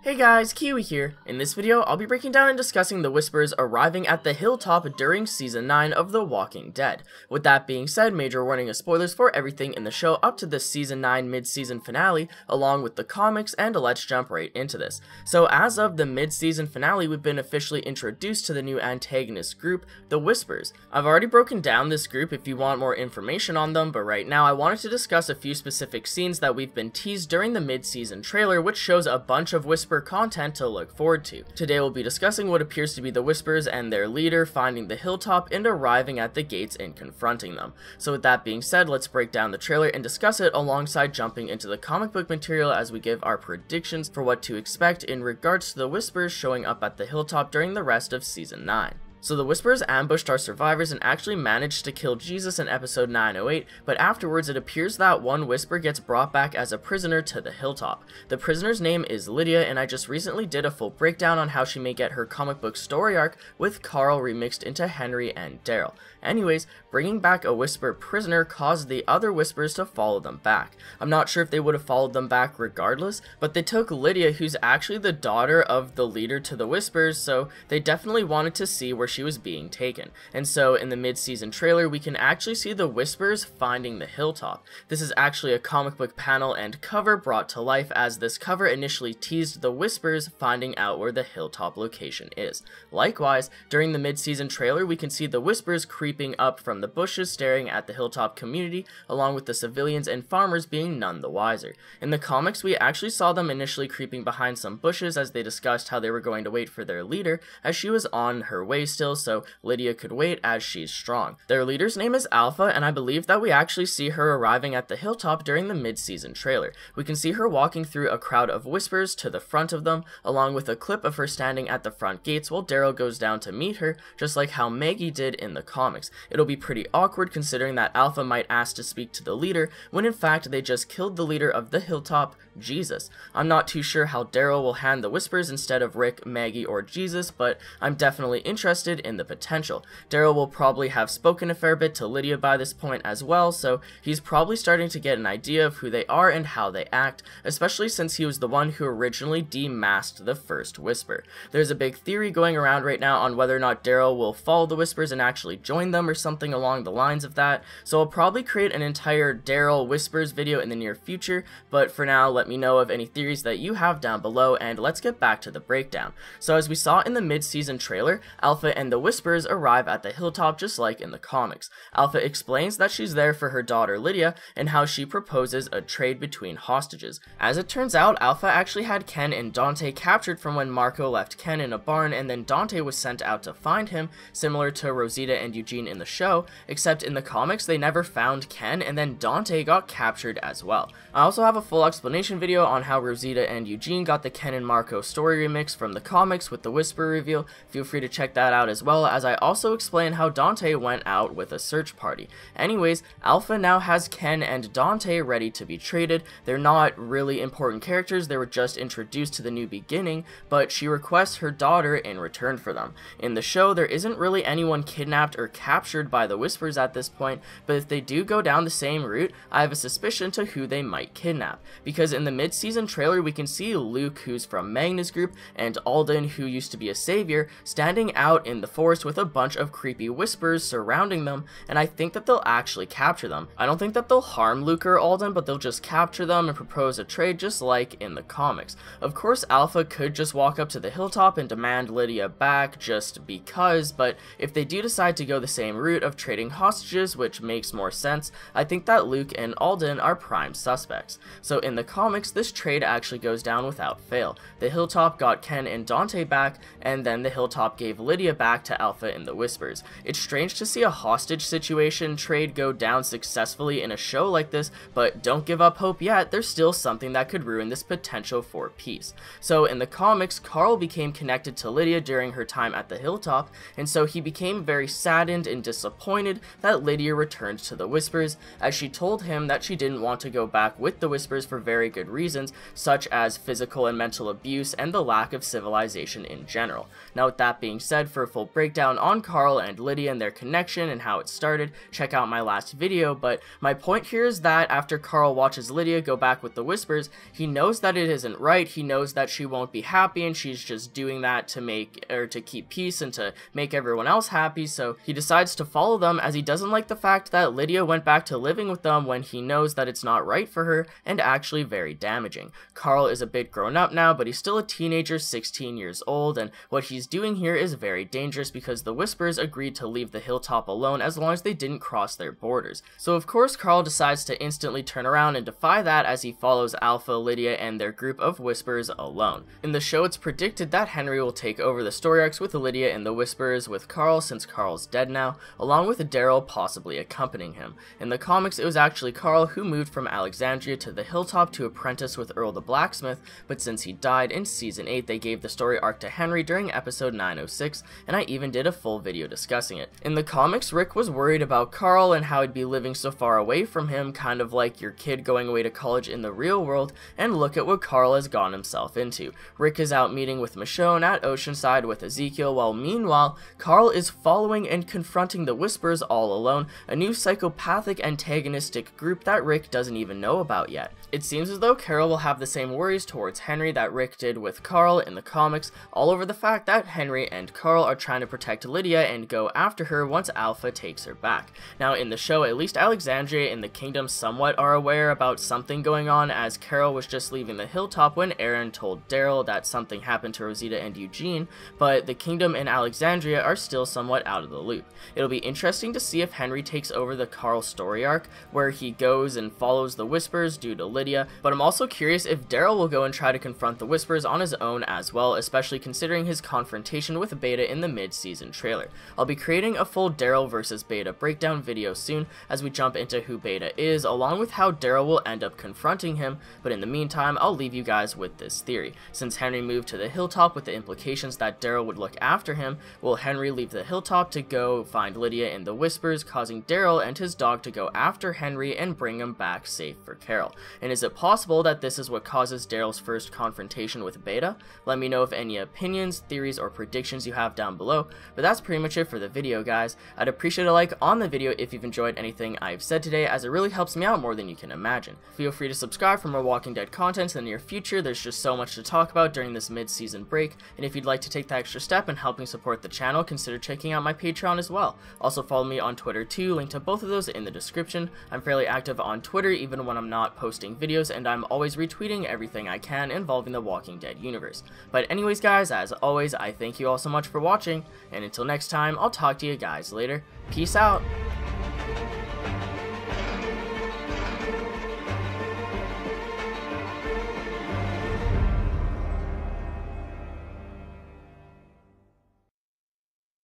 Hey guys, Kiwi here. In this video, I'll be breaking down and discussing the Whispers arriving at the Hilltop during Season 9 of The Walking Dead. With that being said, major warning of spoilers for everything in the show up to the Season 9 mid-season finale, along with the comics, and let's jump right into this. So as of the mid-season finale, we've been officially introduced to the new antagonist group, the Whispers. I've already broken down this group if you want more information on them, but right now I wanted to discuss a few specific scenes that we've been teased during the mid-season trailer, which shows a bunch of Whisper content to look forward to. Today we'll be discussing what appears to be the Whispers and their leader finding the Hilltop and arriving at the gates and confronting them. So with that being said, let's break down the trailer and discuss it alongside jumping into the comic book material as we give our predictions for what to expect in regards to the Whispers showing up at the Hilltop during the rest of Season 9. So the Whispers ambushed our survivors and actually managed to kill Jesus in episode 908, but afterwards it appears that one Whisper gets brought back as a prisoner to the Hilltop. The prisoner's name is Lydia, and I just recently did a full breakdown on how she may get her comic book story arc with Carl remixed into Henry and Daryl. Anyways, bringing back a Whisper prisoner caused the other Whispers to follow them back. I'm not sure if they would have followed them back regardless, but they took Lydia, who's actually the daughter of the leader to the Whispers, so they definitely wanted to see where she was being taken. And so in the mid-season trailer, we can actually see the Whispers finding the Hilltop. This is actually a comic book panel and cover brought to life, as this cover initially teased the Whispers finding out where the Hilltop location is. Likewise, during the mid-season trailer, we can see the Whispers creeping up from the bushes staring at the Hilltop community, along with the civilians and farmers being none the wiser. In the comics, we actually saw them initially creeping behind some bushes as they discussed how they were going to wait for their leader, as she was on her way still, so Lydia could wait as she's strong. Their leader's name is Alpha, and I believe that we actually see her arriving at the Hilltop during the mid-season trailer. We can see her walking through a crowd of Whispers to the front of them, along with a clip of her standing at the front gates while Daryl goes down to meet her, just like how Maggie did in the comics. It'll be pretty awkward considering that Alpha might ask to speak to the leader, when in fact they just killed the leader of the Hilltop, Jesus. I'm not too sure how Daryl will hand the Whispers instead of Rick, Maggie, or Jesus, but I'm definitely interested in the potential. Daryl will probably have spoken a fair bit to Lydia by this point as well, so he's probably starting to get an idea of who they are and how they act, especially since he was the one who originally demasked the first Whisper. There's a big theory going around right now on whether or not Daryl will follow the Whispers and actually join them or something along the lines of that, so I'll probably create an entire Daryl Whispers video in the near future, but for now let me know of any theories that you have down below, and let's get back to the breakdown. So as we saw in the mid-season trailer, Alpha and the Whispers arrive at the Hilltop just like in the comics. Alpha explains that she's there for her daughter Lydia and how she proposes a trade between hostages. As it turns out, Alpha actually had Ken and Dante captured from when Marco left Ken in a barn, and then Dante was sent out to find him, similar to Rosita and Eugene in the show, except in the comics they never found Ken, and then Dante got captured as well. I also have a full explanation video on how Rosita and Eugene got the Ken and Marco story remix from the comics with the Whisper reveal. Feel free to check that out as well, as I also explain how Dante went out with a search party. Anyways, Alpha now has Ken and Dante ready to be traded. They're not really important characters, they were just introduced to the new beginning, but she requests her daughter in return for them. In the show, there isn't really anyone kidnapped or captured by the Whispers at this point, but if they do go down the same route, I have a suspicion to who they might kidnap, because in the mid-season trailer we can see Luke, who's from Magna's group, and Alden, who used to be a savior, standing out in the forest with a bunch of creepy Whispers surrounding them, and I think that they'll actually capture them. I don't think that they'll harm Luke or Alden, but they'll just capture them and propose a trade just like in the comics. Of course, Alpha could just walk up to the Hilltop and demand Lydia back just because, but if they do decide to go the same route of trading hostages, which makes more sense, I think that Luke and Alden are prime suspects. So in the comics, this trade actually goes down without fail. The Hilltop got Ken and Dante back, and then the Hilltop gave Lydia back to Alpha and the Whispers. It's strange to see a hostage situation trade go down successfully in a show like this, but don't give up hope yet, there's still something that could ruin this potential for peace. So in the comics, Carl became connected to Lydia during her time at the Hilltop, and so he became very saddened and disappointed that Lydia returned to the Whispers, as she told him that she didn't want to go back with the Whispers for very good reasons, such as physical and mental abuse and the lack of civilization in general. Now with that being said, for full breakdown on Carl and Lydia and their connection and how it started, check out my last video, but my point here is that after Carl watches Lydia go back with the Whispers, he knows that it isn't right, he knows that she won't be happy and she's just doing that to keep peace and to make everyone else happy, so he decides to follow them as he doesn't like the fact that Lydia went back to living with them when he knows that it's not right for her and actually very damaging. Carl is a bit grown up now, but he's still a teenager, 16 years old, and what he's doing here is very dangerous because the Whispers agreed to leave the Hilltop alone as long as they didn't cross their borders. So of course Carl decides to instantly turn around and defy that as he follows Alpha, Lydia, and their group of Whispers alone. In the show it's predicted that Henry will take over the story arcs with Lydia and the Whispers with Carl since Carl's dead now, along with Daryl possibly accompanying him. In the comics it was actually Carl who moved from Alexandria to the Hilltop to apprentice with Earl the Blacksmith, but since he died in season 8 they gave the story arc to Henry during episode 906, and I even did a full video discussing it. In the comics, Rick was worried about Carl and how he'd be living so far away from him, kind of like your kid going away to college in the real world, and look at what Carl has gotten himself into. Rick is out meeting with Michonne at Oceanside with Ezekiel, while meanwhile, Carl is following and confronting the Whispers all alone, a new psychopathic antagonistic group that Rick doesn't even know about yet. It seems as though Carol will have the same worries towards Henry that Rick did with Carl in the comics, all over the fact that Henry and Carl are trying to protect Lydia and go after her once Alpha takes her back. Now in the show, at least Alexandria and the Kingdom somewhat are aware about something going on, as Carol was just leaving the Hilltop when Aaron told Daryl that something happened to Rosita and Eugene, but the Kingdom and Alexandria are still somewhat out of the loop. It'll be interesting to see if Henry takes over the Carl story arc, where he goes and follows the Whispers due to Lydia, but I'm also curious if Daryl will go and try to confront the Whispers on his own as well, especially considering his confrontation with Beta in the mid-season trailer. I'll be creating a full Daryl versus Beta breakdown video soon as we jump into who Beta is, along with how Daryl will end up confronting him, but in the meantime, I'll leave you guys with this theory. Since Henry moved to the Hilltop with the implications that Daryl would look after him, will Henry leave the Hilltop to go find Lydia and the Whispers, causing Daryl and his dog to go after Henry and bring him back safe for Carol? And is it possible that this is what causes Daryl's first confrontation with Beta? Let me know if any opinions, theories, or predictions you have down below, but that's pretty much it for the video, guys. I'd appreciate a like on the video if you've enjoyed anything I've said today, as it really helps me out more than you can imagine. Feel free to subscribe for more Walking Dead content in the near future. There's just so much to talk about during this mid-season break, and if you'd like to take that extra step in helping support the channel, consider checking out my Patreon as well. Also follow me on Twitter too, link to both of those in the description. I'm fairly active on Twitter even when I'm not posting videos, and I'm always retweeting everything I can involving the Walking Dead universe. But anyways guys, as always, I thank you all so much for watching, and until next time, I'll talk to you guys later. Peace out!